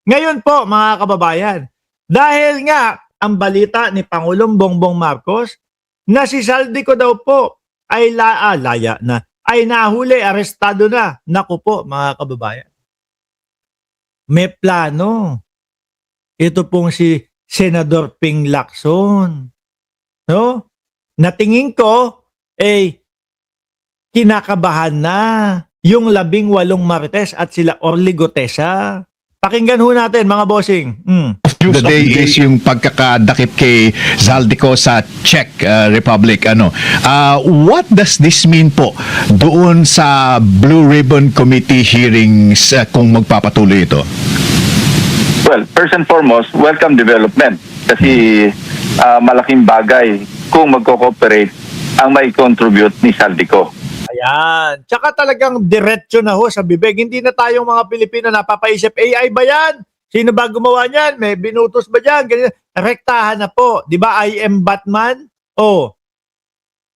Ngayon po, mga kababayan, dahil nga ang balita ni Pangulong Bongbong Marcos na si Saldico daw po ay laya na, ay nahuli, arestado na. Naku po, mga kababayan. May plano. Ito pong si Senador Ping Lacson. No? Natingin ko, kinakabahan na yung 18 Marites at sila Orly Gutesa. Pakinggan ho natin, mga bossing. The day is yung pagkakadakip kay Zaldico sa Czech Republic. What does this mean po doon sa Blue Ribbon Committee hearings kung magpapatuloy ito? Well, first and foremost, welcome development. Kasi malaking bagay kung magko-cooperate ang may contribute ni Zaldico. Ayan. Tsaka talagang diretso na ho sa bibig. Hindi na tayong mga Pilipino napapaisip, AI ba yan? Sino ba gumawa niyan? May binutos ba dyan? Ganyan. Rektahan na po. Di ba I am Batman? Oh.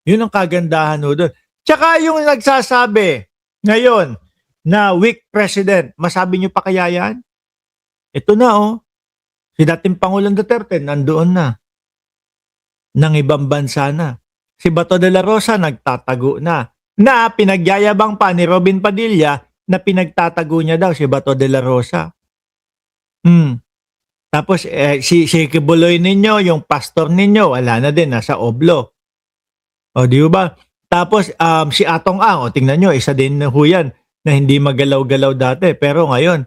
Yun ang kagandahan ho doon. Tsaka yung nagsasabi ngayon na weak president, masabi nyo pa kaya yan? Ito na oh. Si dating Pangulong Duterte nandoon na. Nang ibang bansa na. Si Bato de la Rosa nagtatago na. Na pinagyayabang pa ni Robin Padilla na pinagtatago niya daw si Bato de la Rosa. Tapos si Kibuloy ninyo, yung pastor ninyo, wala na din, nasa Oblo. O di ba? Tapos si Atong Ang, tingnan nyo, isa din na huyan na hindi magalaw-galaw dati. Pero ngayon,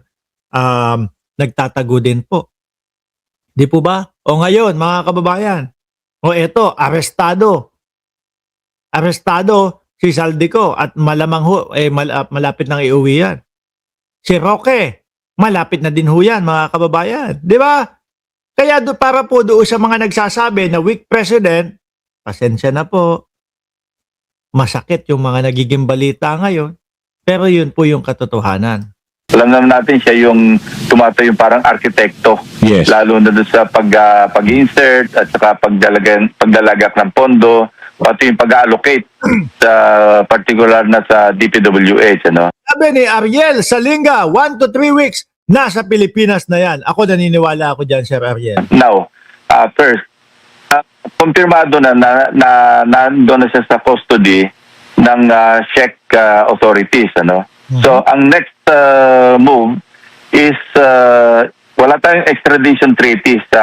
nagtatago din po. Di po ba? O ngayon, mga kababayan, o eto, arestado. Arestado si Zaldico at malamang ho, malapit nang iuwi yan. Si Roque, malapit na din ho yan, mga kababayan. Di ba? Kaya para po doon sa mga nagsasabi na weak president, pasensya na po. Masakit yung mga nagiging balita ngayon. Pero yun po yung katotohanan. Alam naman natin siya yung tumatayo yung parang arkitekto. Yes. Lalo na doon sa pag-insert at saka pagdalagak ng pondo, pati yung pag-allocate sa particular na sa DPWH. Sabi ni Ariel Salinga, 1 to 3 weeks, nasa Pilipinas na yan. Ako naniniwala ako dyan, Sir Ariel. Now, first, kumpirmado na nandun na siya sa custody ng Czech authorities. So, ang next move is wala tayong extradition treaty sa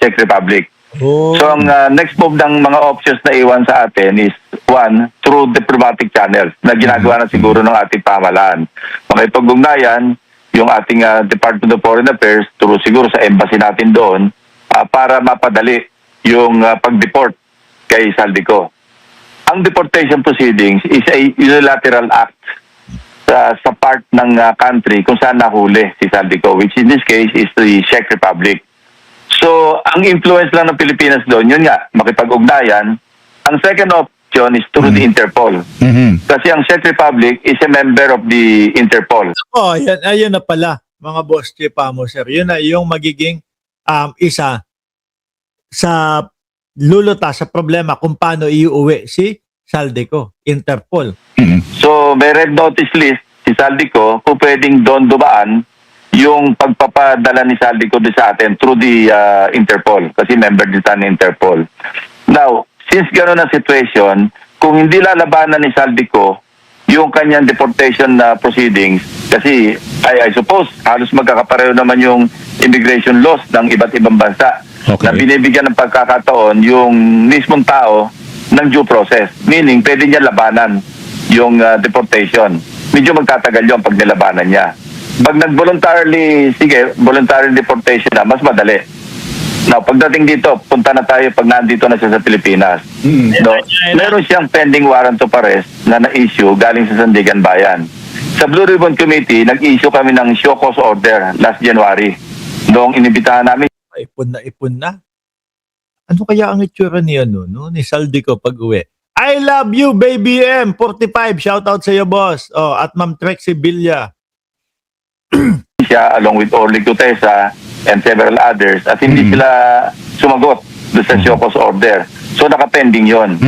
Czech Republic. Oh. So, ang next move ng mga options na iwan sa atin is, one, through diplomatic channels na ginagawa na siguro ng ating pamahalaan. Makipag-ugnayan yung ating Department of Foreign Affairs through siguro sa embassy natin doon para mapadali yung pag-deport kay Zaldico. Ang deportation proceedings is a unilateral act sa part ng country kung saan nahuli si Zaldico, which in this case is the Czech Republic. So, ang influence lang ng Pilipinas doon, yun nga, makipag-ugnayan. Ang second option is through the Interpol. Kasi ang Czech Republic is a member of the Interpol. Oh, ayun na pala, mga boss Chipamo, sir. Yun na yung magiging isa sa lulutas sa problema kung paano iuwi si Zaldico, Interpol. So, may red notice list si Zaldico kung pwedeng doon dumaan yung pagpapadala ni Zaldico doon sa atin through the Interpol. Kasi member din tayo ng Interpol. Now, since gano'n ang situation, kung hindi lalabanan ni Zaldico yung kanyang deportation proceedings, kasi I suppose halos magkakapareho naman yung immigration laws ng iba't ibang bansa na binibigyan ng pagkakataon yung mismong tao ng due process. Meaning, pwede niya labanan yung deportation. Medyo magtatagal yun pag nilabanan niya. Pag nag-voluntarily, voluntary deportation na, mas madali. Now, pagdating dito, punta na tayo pag nandito na siya sa Pilipinas. No? Meron siyang pending warrant of arrest na na-issue galing sa Sandigan Bayan. Sa Blue Ribbon Committee, nag-issue kami ng show cause order last January. Noong inibitahan namin. Ipon na. Ano kaya ang itsura niya ni Zaldico pag-uwi? I love you, Baby M. 45, shoutout sa iyo, boss. Oh, at Ma'am Trexie Villa. Siya along with Orly Gutesa and several others at hindi sila sumagot doon sa show cause order. So nakapending yon.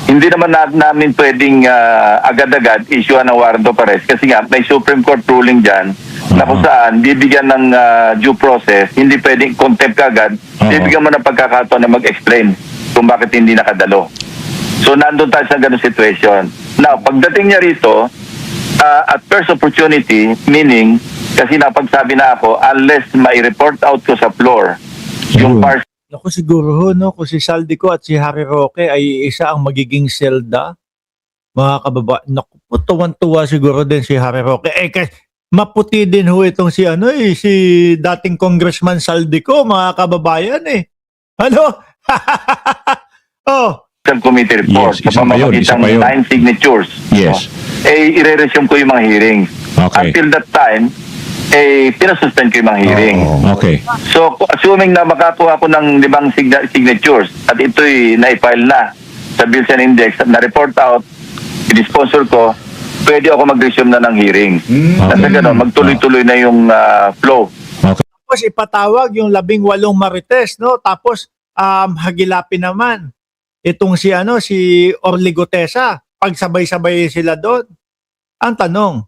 Hindi naman namin pwedeng agad-agad issue ng warrant of arrest kasi nga may Supreme Court ruling dyan na kung saan bibigyan ng due process, hindi pwedeng contempt agad, bibigyan mo ng pagkakataon na mag-explain kung bakit hindi nakadalo. So nandun tayo sa ganung situation. Now, pagdating niya rito, at first opportunity, meaning, kasi napagsabi na ako, unless mai-report out ko sa floor, yung parts Naku, siguro ho, no, kung si Saldico at si Harry Roque ay isa ang magiging selda, mga kababa, naku, tuwan-tuwa siguro din si Harry Roque. Maputi din ho itong si si dating Congressman Saldico, mga kababayan Ano? Oh, committee report Yes, sa isa pa yun, isa pamamagitan pa ng yun. 9 signatures. Yes. I-resume ko yung mga hearings. Okay. Until that time, pinasuspend ko yung mga hearings. Okay. So, assuming na makakuha ko ng 5 signatures at ito'y na-file na sa Bills and Index at na-report out, i-sponsor ko, pwede ako mag-resume na ng hearings. At sa gano'n, magtuloy-tuloy na yung flow. tapos ipatawag yung 18 marites, no? Tapos hagilapin naman itong si si Orly Gutesa. Pagsabay-sabay sila doon. Ang tanong,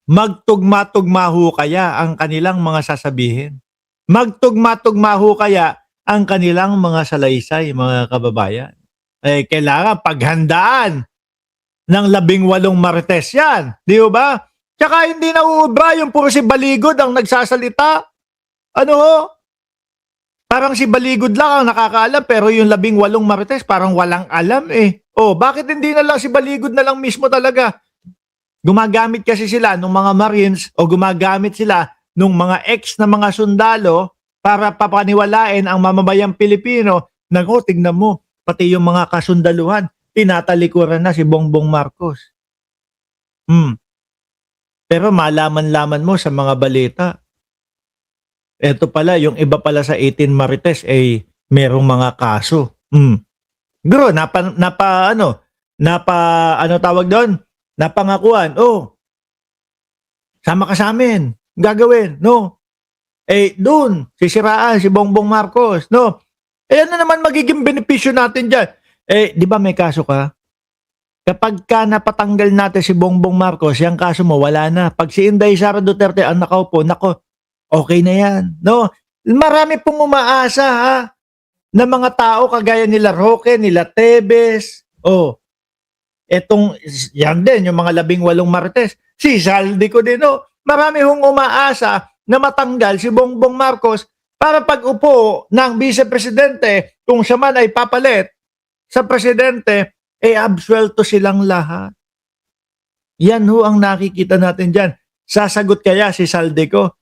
magtugma-tugma ho kaya ang kanilang mga sasabihin? Magtugma-tugma ho kaya ang kanilang mga salaysay, mga kababayan? Kailangan paghandaan ng 18 marites yan. Di ba? Tsaka hindi na uubra yung puro si Baligod ang nagsasalita. Ano ho? Parang si Baligod lang ang nakakaalam pero yung 18 marites parang walang alam bakit hindi na lang si Baligod na lang mismo talaga? Gumagamit kasi sila ng mga Marines o gumagamit sila ng mga ex na mga sundalo para papaniwalain ang mamamayang Pilipino na tignan mo, pati yung mga kasundaluhan, tinatalikuran na si Bongbong Marcos. Pero malaman-laman mo sa mga balita, eto pala, yung iba pala sa 18 marites merong mga kaso. Bro, tawag doon? Napangakuan, sama ka sa amin, gagawin, no? Doon, sisiraan si Bongbong Marcos, no? Ano naman magiging benepisyo natin dyan? Di ba may kaso ka? Kapag ka napatanggal natin si Bongbong Marcos, yung kaso mo, wala na. Pag si Inday Sara Duterte ang nakaupo, okay na yan. No? Marami pong umaasa, ha? Na mga tao kagaya nila Roque, nila Tebes, yan din, yung mga 18 marites. Si Saldico din, Marami hong umaasa na matanggal si Bongbong Marcos para pag-upo ng vice-presidente, kung siya man ay papalit sa presidente, absuelto silang lahat. Yan ho ang nakikita natin dyan. Sasagot kaya si Saldico?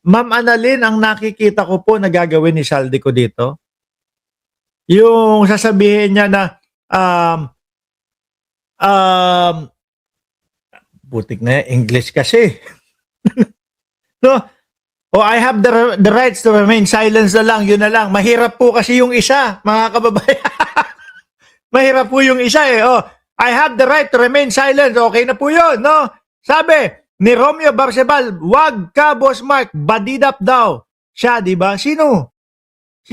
Ma'am Annalyn, ang nakikita ko po na gagawin ni Saldico dito, yung sasabihin niya na butik na English kasi. No? I have the rights to remain silent na lang, yun na lang. Mahirap po kasi yung isa, mga kababayan. Mahirap po yung isa I have the right to remain silent. Okay na po yun, no? Sabi ni Romeo Barcebal, wag ka, Boss Mark, badidap daw. Siya, di ba? Sino?